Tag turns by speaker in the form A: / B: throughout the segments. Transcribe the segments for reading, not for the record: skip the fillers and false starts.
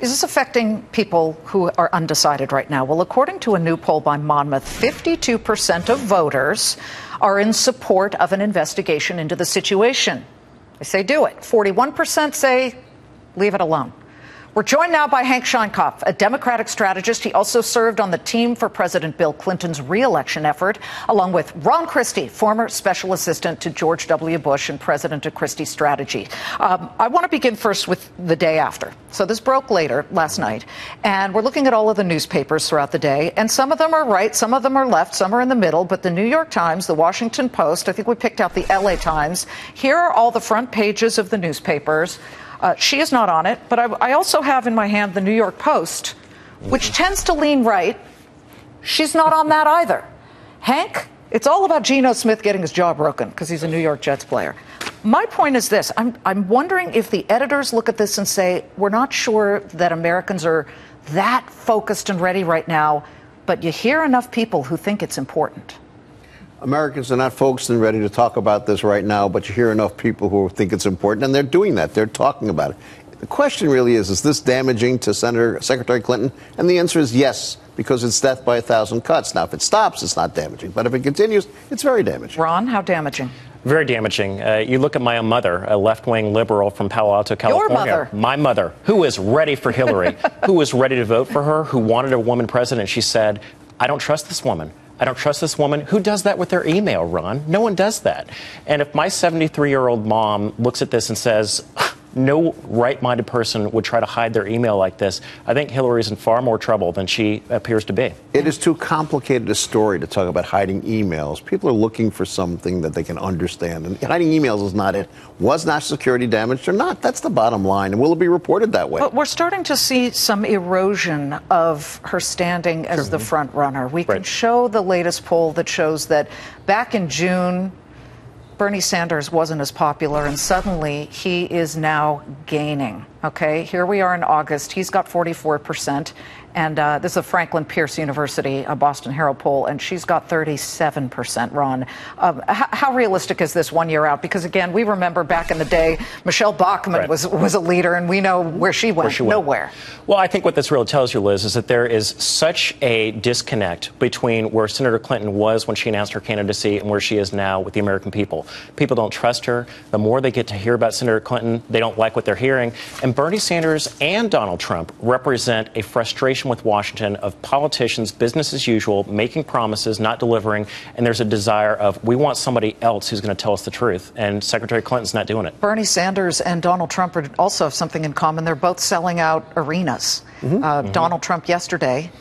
A: is this affecting people who are undecided right now? Well, according to a new poll by Monmouth, 52% of voters are in support of an investigation into the situation. They say do it. 41% say leave it alone. We're joined now by Hank Scheinkopf, a Democratic strategist. He also served on the team for President Bill Clinton's re-election effort, along with Ron Christie, former special assistant to George W. Bush and president of Christie's strategy. I want to begin first with the day after. So this broke last night, and we're looking at all of the newspapers throughout the day, and some of them are right, some of them are left, some are in the middle, but the New York Times, the Washington Post, I think we picked out the LA Times. Here are all the front pages of the newspapers. She is not on it, but I also have in my hand the New York Post, which tends to lean right. She's not on that either. Hank, it's all about Geno Smith getting his jaw broken because he's a New York Jets player. My point is this. I'm wondering if the editors look at this and say, we're not sure that Americans are that focused and ready right now, but you hear enough people who think it's important.
B: Americans are not focused and ready to talk about this right now, but you hear enough people who think it's important, and they're doing that. They're talking about it. The question really is this damaging to Secretary Clinton? And the answer is yes, because it's death by 1,000 cuts. Now, if it stops, it's not damaging. But if it continues, it's very damaging.
A: Ron, how damaging?
C: Very damaging. You look at my own mother, a left-wing liberal from Palo Alto, California.
A: Your mother.
C: My mother, who is ready for Hillary, who was ready to vote for her, who wanted a woman president. She said, I don't trust this woman. I don't trust this woman. Who does that with their email, Ron? No one does that. And if my 73-year-old mom looks at this and says, no right-minded person would try to hide their email like this, I think Hillary's in far more trouble than she appears to be.
B: It is too complicated a story to talk about hiding emails. People are looking for something that they can understand. And hiding emails is not it. Was national security damaged or not? That's the bottom line. And will it be reported that way?
A: But we're starting to see some erosion of her standing as the front runner. We can show the latest poll that shows that back in June, Bernie Sanders wasn't as popular, and suddenly he is now gaining. Okay, here we are in August. He's got 44%. And this is a Franklin Pierce University, a Boston Herald poll, and she's got 37%, Ron. How realistic is this 1 year out? Because, again, we remember back in the day, Michelle Bachmann was a leader, and we know where she went. Nowhere.
C: Well, I think what this really tells you, Liz, is that there is such a disconnect between where Senator Clinton was when she announced her candidacy and where she is now with the American people. People don't trust her. The more they get to hear about Senator Clinton, they don't like what they're hearing. And Bernie Sanders and Donald Trump represent a frustration with Washington of politicians, business as usual, making promises, not delivering, and there's a desire of we want somebody else who's going to tell us the truth, and Secretary Clinton's not doing it.
A: Bernie Sanders and Donald Trump also have something in common. They're both selling out arenas. Donald Trump yesterday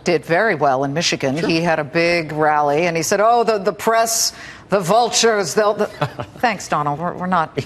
A: did very well in Michigan. He had a big rally, and he said, oh, the press, the vultures, Thanks, Donald. We're not.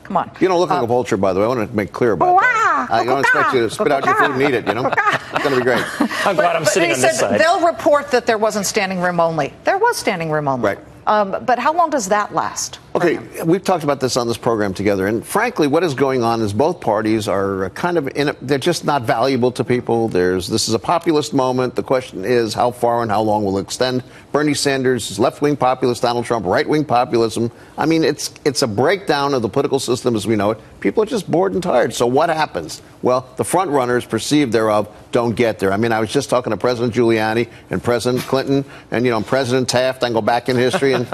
A: Come on.
B: You don't look like a vulture, by the way. I want to make clear about that. I don't expect you to spit out your food and eat it, you know? It's going to be great.
C: I'm glad I'm sitting on this side.
A: They'll report that there wasn't standing room only. There was standing room only.
B: Right.
A: But how long does that last?
B: Okay, we've talked about this on this program together, and frankly, what is going on is both parties are kind of they're just not valuable to people. This is a populist moment. The question is how far and how long will it extend? Bernie Sanders is left-wing populist, Donald Trump right-wing populism. I mean, it's a breakdown of the political system as we know it. People are just bored and tired. So what happens? Well, the front runners perceived thereof don't get there. I mean, I was just talking to President Giuliani and President Clinton and, President Taft. I can go back in history and,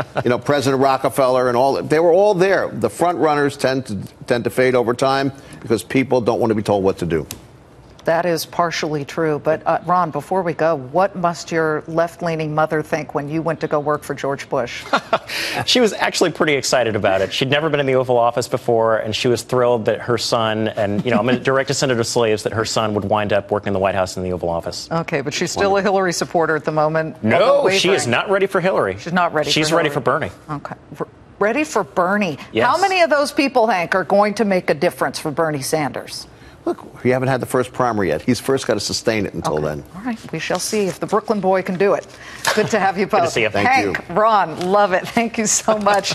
B: President Rockefeller and all. They were all there. The front runners tend to fade over time because people don't want to be told what to do.
A: That is partially true. But, Ron, before we go, what must your left-leaning mother think when you went to go work for George Bush?
C: She was actually pretty excited about it. She'd never been in the Oval Office before, and she was thrilled that her son, and, I'm a direct descendant of slaves, that her son would wind up working in the White House in the Oval Office.
A: Okay, but she's still a Hillary supporter at the moment?
C: No, she is not ready for Hillary.
A: She's not ready
C: She's
A: for Hillary.
C: ready for Bernie.
A: Okay. Ready for Bernie.
C: Yes.
A: How many of those people, Hank, are going to make a difference for Bernie Sanders?
B: Look, we haven't had the first primary yet. He's first got to sustain it until then.
A: All right. We shall see if the Brooklyn boy can do it. Good to have you both.
C: Good to see you.
B: Thank you.
A: Hank, Ron, love it. Thank you so much.